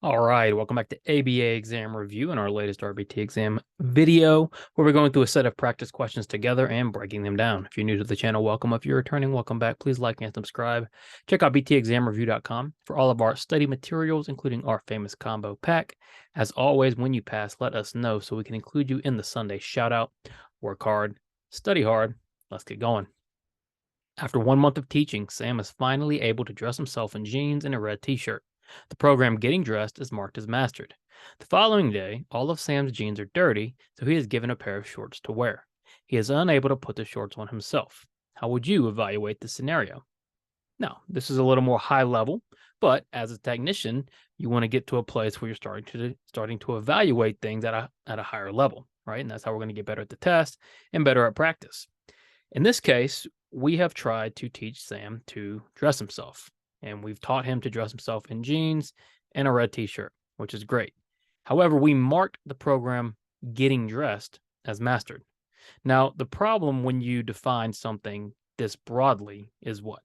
All right, welcome back to ABA exam review and our latest RBT exam video, where we're going through a set of practice questions together and breaking them down. If you're new to the channel, welcome. If you're returning, welcome back. Please like and subscribe. Check out btexamreview.com for all of our study materials, including our famous combo pack. As always, when you pass, let us know so we can include you in the Sunday shout out. Work hard, study hard. Let's get going. After 1 month of teaching, Sam is finally able to dress himself in jeans and a red t-shirt. The program Getting Dressed is marked as mastered. The following day, all of Sam's jeans are dirty, so he is given a pair of shorts to wear. He is unable to put the shorts on himself. How would you evaluate this scenario? Now, this is a little more high level, but as a technician, you want to get to a place where you're starting to evaluate things at a higher level, right? And that's how we're going to get better at the test and better at practice. In this case, we have tried to teach Sam to dress himself, and we've taught him to dress himself in jeans and a red t-shirt, which is great. However, we marked the program Getting Dressed as mastered. Now, the problem when you define something this broadly is what?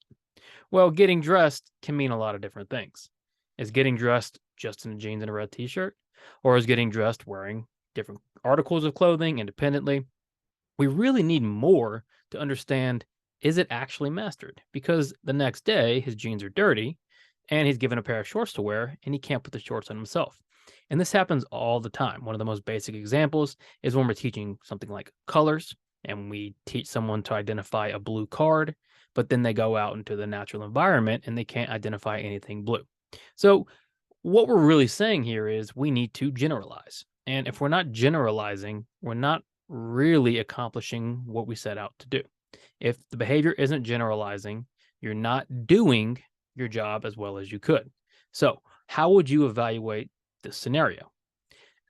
Well, getting dressed can mean a lot of different things. Is getting dressed just in jeans and a red t-shirt? Or is getting dressed wearing different articles of clothing independently? We really need more to understand, is it actually mastered? Because the next day, his jeans are dirty and he's given a pair of shorts to wear and he can't put the shorts on himself. And this happens all the time. One of the most basic examples is when we're teaching something like colors and we teach someone to identify a blue card, but then they go out into the natural environment and they can't identify anything blue. So what we're really saying here is we need to generalize. And if we're not generalizing, we're not really accomplishing what we set out to do. If the behavior isn't generalizing, you're not doing your job as well as you could. So how would you evaluate this scenario?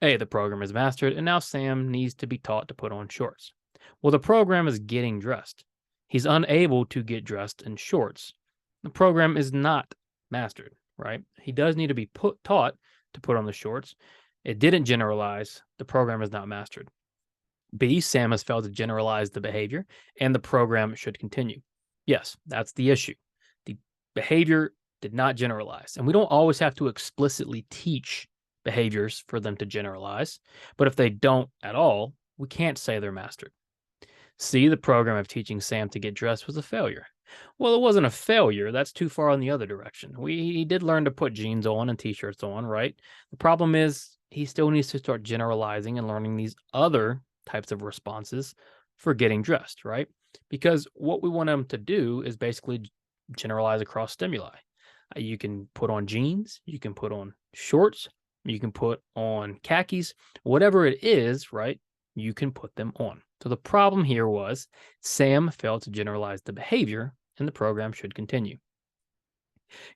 A, the program is mastered, and now Sam needs to be taught to put on shorts. Well, the program is getting dressed. He's unable to get dressed in shorts. The program is not mastered, right? He does need to be taught to put on the shorts. It didn't generalize. The program is not mastered. B, Sam has failed to generalize the behavior, and the program should continue. Yes, that's the issue. The behavior did not generalize, and we don't always have to explicitly teach behaviors for them to generalize, but if they don't at all, we can't say they're mastered. C, the program of teaching Sam to get dressed was a failure. Well, it wasn't a failure. That's too far in the other direction. He did learn to put jeans on and t-shirts on, right? The problem is he still needs to start generalizing and learning these other types of responses for getting dressed, right? Because what we want them to do is basically generalize across stimuli. You can put on jeans, you can put on shorts, you can put on khakis, whatever it is, right? You can put them on. So the problem here was Sam failed to generalize the behavior and the program should continue.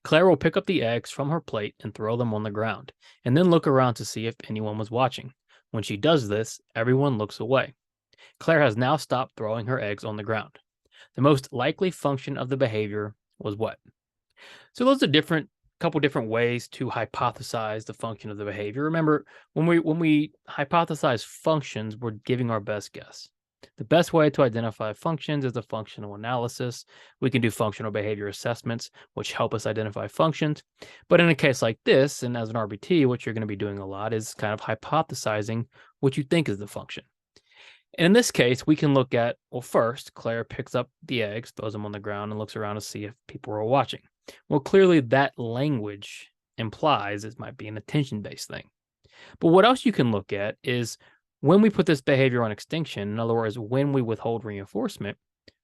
Claire will pick up the eggs from her plate and throw them on the ground, and then look around to see if anyone was watching. When she does this, everyone looks away. Claire has now stopped throwing her eggs on the ground. The most likely function of the behavior was what? So those are couple different ways to hypothesize the function of the behavior. Remember, when we hypothesize functions, we're giving our best guess. The best way to identify functions is a functional analysis. We can do functional behavior assessments, which help us identify functions. But in a case like this, and as an RBT, what you're going to be doing a lot is kind of hypothesizing what you think is the function. And in this case, we can look at, well, first, Claire picks up the eggs, throws them on the ground, and looks around to see if people are watching. Well, clearly that language implies it might be an attention-based thing. But what else you can look at is when we put this behavior on extinction, in other words, when we withhold reinforcement,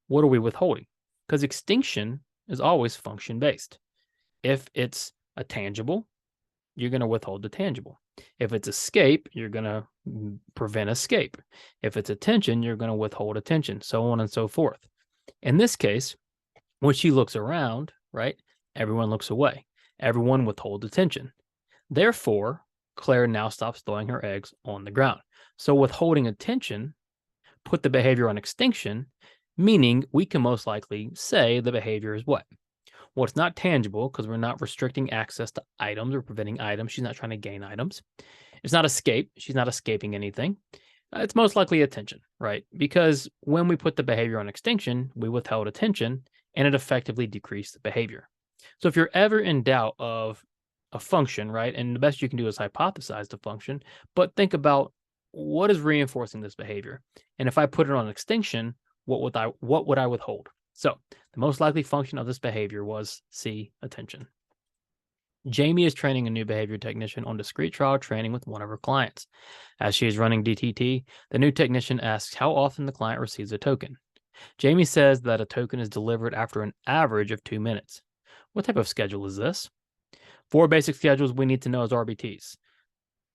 what are we withholding? Because extinction is always function-based. If it's a tangible, you're going to withhold the tangible. If it's escape, you're going to prevent escape. If it's attention, you're going to withhold attention, so on and so forth. In this case, when she looks around, right, everyone looks away. Everyone withholds attention. Therefore, Claire now stops throwing her eggs on the ground. So withholding attention put the behavior on extinction, meaning we can most likely say the behavior is what? Well, it's not tangible because we're not restricting access to items or preventing items. She's not trying to gain items. It's not escape. She's not escaping anything. It's most likely attention, right? Because when we put the behavior on extinction, we withheld attention and it effectively decreased the behavior. So if you're ever in doubt of a function, right? And the best you can do is hypothesize the function, but think about what is reinforcing this behavior. And if I put it on extinction, what would I withhold? So the most likely function of this behavior was C, attention. Jamie is training a new behavior technician on discrete trial training with one of her clients. As she is running DTT, the new technician asks how often the client receives a token. Jamie says that a token is delivered after an average of 2 minutes. What type of schedule is this? 4 basic schedules we need to know as RBTs.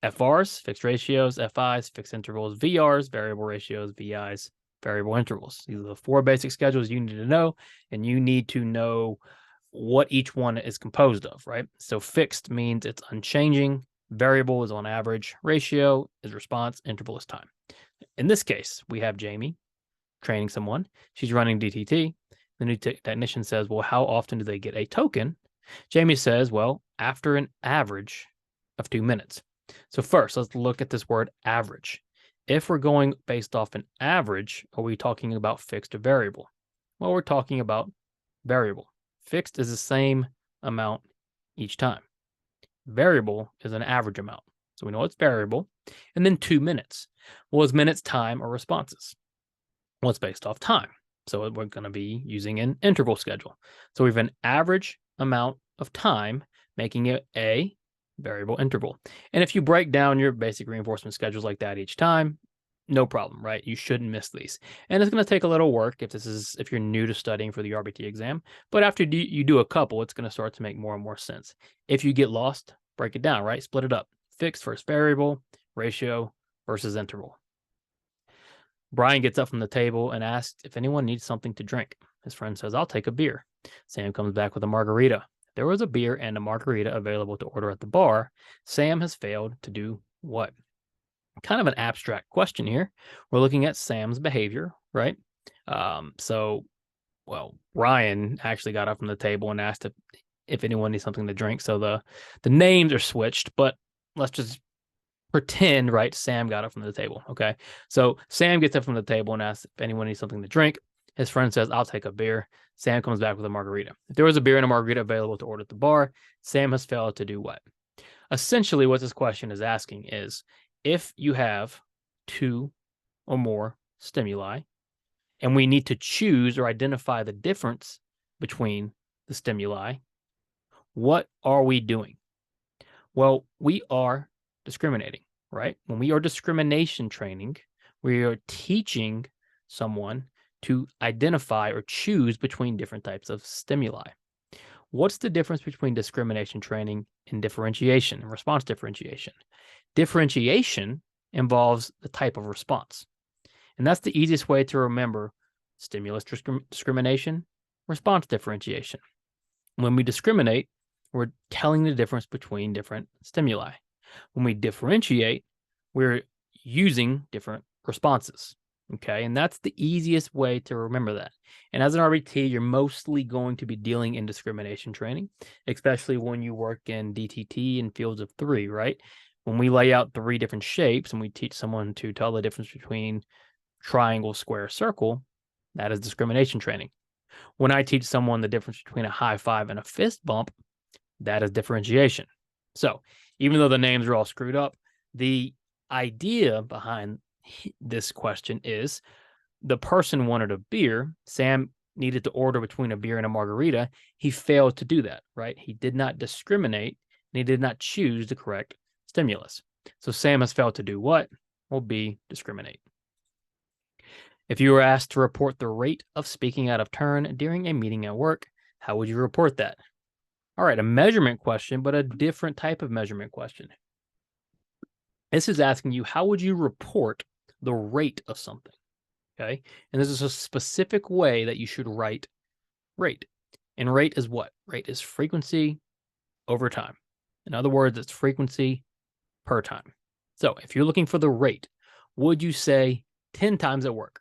FRs, fixed ratios, FIs, fixed intervals, VRs, variable ratios, VIs, variable intervals. These are the 4 basic schedules you need to know, and you need to know what each one is composed of, right? So fixed means it's unchanging, variable is on average, ratio is response, interval is time. In this case, we have Jamie training someone. She's running DTT. The new technician says, well, how often do they get a token? Jamie says, well, after an average of 2 minutes. So first, let's look at this word average. If we're going based off an average, are we talking about fixed or variable? Well, we're talking about variable. Fixed is the same amount each time. Variable is an average amount. So we know it's variable. And then 2 minutes. Well, is minutes time or responses? Well, it's based off time. So we're going to be using an interval schedule. So we have an average amount of time, making it a variable interval. And if you break down your basic reinforcement schedules like that each time, no problem, right? You shouldn't miss these. And it's going to take a little work if you're new to studying for the RBT exam. But after you do a couple, it's going to start to make more and more sense. If you get lost, break it down, right? Split it up. Fixed versus variable, ratio versus interval. Brian gets up from the table and asks if anyone needs something to drink. His friend says, I'll take a beer. Sam comes back with a margarita. If there was a beer and a margarita available to order at the bar, Sam has failed to do what? Kind of an abstract question here. We're looking at Sam's behavior, right? Brian actually got up from the table and asked if anyone needs something to drink. So the names are switched, but let's just pretend, right, Sam got up from the table, okay? So Sam gets up from the table and asks if anyone needs something to drink. His friend says, I'll take a beer. Sam comes back with a margarita. If there was a beer and a margarita available to order at the bar, Sam has failed to do what? Essentially, what this question is asking is, if you have 2 or more stimuli, and we need to choose or identify the difference between the stimuli, what are we doing? Well, we are discriminating, right? When we are discrimination training, we are teaching someone to identify or choose between different types of stimuli. What's the difference between discrimination training and differentiation and response differentiation? Differentiation involves the type of response. And that's the easiest way to remember stimulus discrimination, response differentiation. When we discriminate, we're telling the difference between different stimuli. When we differentiate, we're using different responses. Okay, and that's the easiest way to remember that. And as an RBT, you're mostly going to be dealing in discrimination training, especially when you work in DTT and fields of 3, right? When we lay out 3 different shapes and we teach someone to tell the difference between triangle, square, circle, that is discrimination training. When I teach someone the difference between a high five and a fist bump, that is differentiation. So even though the names are all screwed up, the idea behind this question is the person wanted a beer. Sam needed to order between a beer and a margarita. He failed to do that, right? He did not discriminate, and he did not choose the correct stimulus. So Sam has failed to do what? Will be discriminate. If you were asked to report the rate of speaking out of turn during a meeting at work, how would you report that? All right, a measurement question, but a different type of measurement question. This is asking you, how would you report the rate of something? Okay, and this is a specific way that you should write rate. And rate is what? Rate is frequency over time. In other words, it's frequency per time. So if you're looking for the rate, would you say 10 times at work?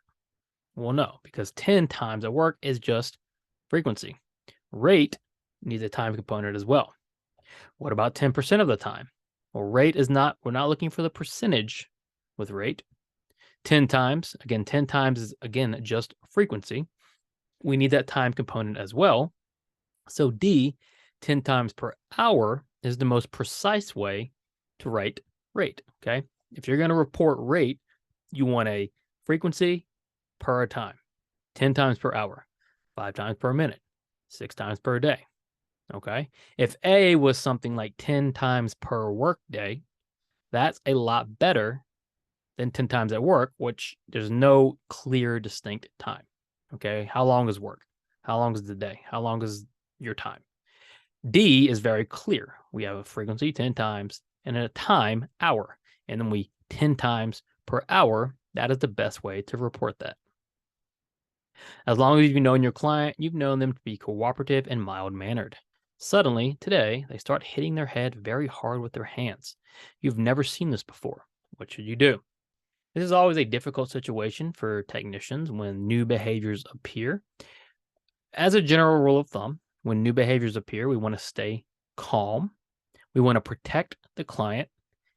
Well, no, because 10 times at work is just frequency. Rate needs a time component as well. What about 10% of the time? Well, rate is not, we're not looking for the percentage with rate. 10 times, again, 10 times is, again, just frequency. We need that time component as well. So D, 10 times per hour, is the most precise way to write rate, okay? If you're going to report rate, you want a frequency per time, 10 times per hour, 5 times per minute, 6 times per day, okay? If A was something like 10 times per workday, that's a lot better than 10 times at work, which there's no clear, distinct time, okay? How long is work? How long is the day? How long is your time? D is very clear. We have a frequency 10 times and a time hour, and then we 10 times per hour. That is the best way to report that. As long as you've known your client, you've known them to be cooperative and mild-mannered. Suddenly, today, they start hitting their head very hard with their hands. You've never seen this before. What should you do? This is always a difficult situation for technicians when new behaviors appear. As a general rule of thumb, when new behaviors appear, we want to stay calm, we want to protect the client,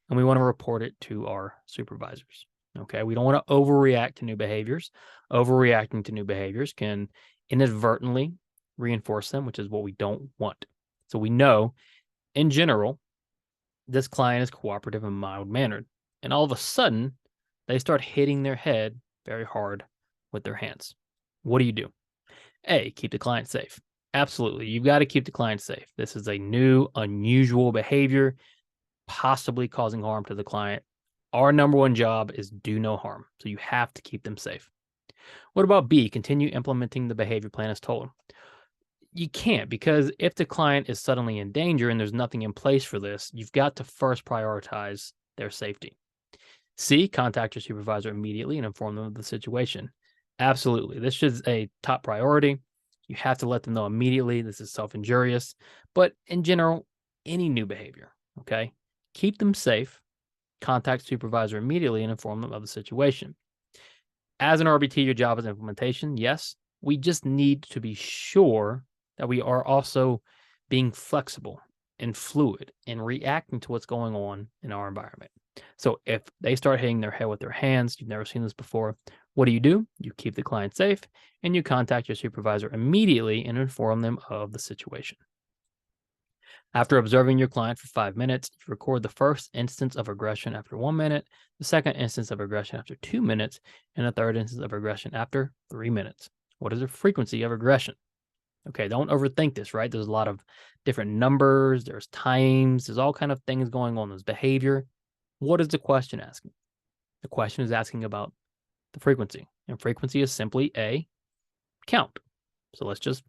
and we want to report it to our supervisors. Okay, we don't want to overreact to new behaviors. Overreacting to new behaviors can inadvertently reinforce them, which is what we don't want. So we know, in general, this client is cooperative and mild-mannered, and all of a sudden, they start hitting their head very hard with their hands. What do you do? A, keep the client safe. Absolutely. You've got to keep the client safe. This is a new, unusual behavior, possibly causing harm to the client. Our number one job is do no harm. So you have to keep them safe. What about B, continue implementing the behavior plan as told? You can't, because if the client is suddenly in danger and there's nothing in place for this, you've got to first prioritize their safety. C, contact your supervisor immediately and inform them of the situation. Absolutely. This is a top priority. You have to let them know immediately. This is self-injurious. But in general, any new behavior, okay? Keep them safe, contact supervisor immediately, and inform them of the situation. As an RBT, your job is implementation. Yes, we just need to be sure that we are also being flexible and fluid and reacting to what's going on in our environment. So if they start hitting their head with their hands, you've never seen this before, what do? You keep the client safe and you contact your supervisor immediately and inform them of the situation. After observing your client for 5 minutes, you record the first instance of aggression after 1 minute, the second instance of aggression after 2 minutes, and the third instance of aggression after 3 minutes. What is the frequency of aggression? Okay, don't overthink this, right? There's a lot of different numbers, there's times, there's all kind of things going on. There's behavior. What is the question asking? The question is asking about the frequency. And frequency is simply a count. So let's just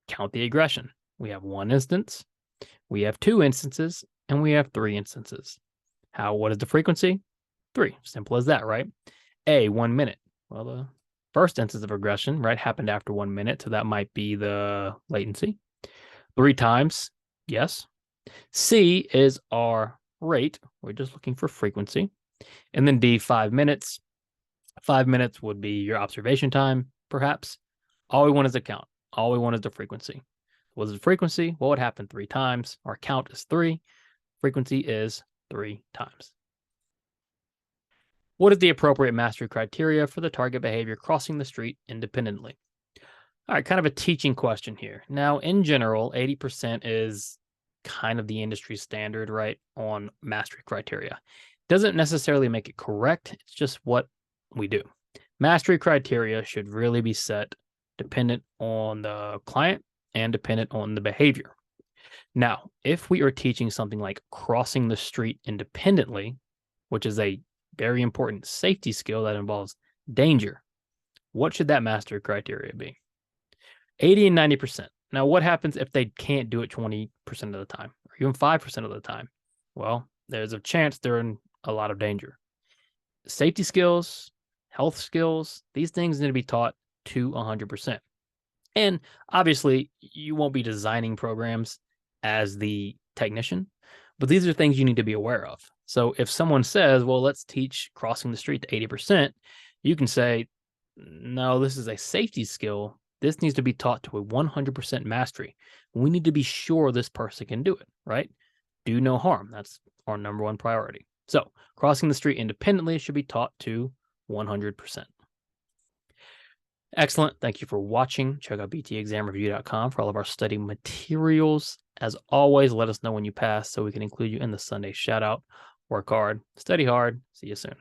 count the aggression. We have 1 instance, we have 2 instances, and we have 3 instances. What is the frequency? 3. Simple as that, right? A, 1 minute. Well, the first instance of aggression, right, happened after 1 minute, so that might be the latency. 3 times, yes. C is our rate. We're just looking for frequency. And then D, 5 minutes. 5 minutes would be your observation time, perhaps. All we want is a count. All we want is the frequency. What is the frequency? Well, it happened 3 times. Our count is 3. Frequency is 3 times. What is the appropriate mastery criteria for the target behavior crossing the street independently? All right, kind of a teaching question here. Now, in general, 80% is kind of the industry standard, right, on mastery criteria. Doesn't necessarily make it correct. It's just what we do. Mastery criteria should really be set dependent on the client and dependent on the behavior. Now, if we are teaching something like crossing the street independently, which is a very important safety skill that involves danger, what should that mastery criteria be? 80 and 90%. Now, what happens if they can't do it 20% of the time or even 5% of the time? Well, there's a chance they're in a lot of danger. Safety skills, health skills, these things need to be taught to 100%. And obviously, you won't be designing programs as the technician, but these are things you need to be aware of. So if someone says, well, let's teach crossing the street to 80%, you can say, no, this is a safety skill. This needs to be taught to a 100% mastery. We need to be sure this person can do it, right? Do no harm. That's our number one priority. So crossing the street independently should be taught to 100%. Excellent. Thank you for watching. Check out btexamreview.com for all of our study materials. As always, let us know when you pass so we can include you in the Sunday shout out. Work hard, study hard. See you soon.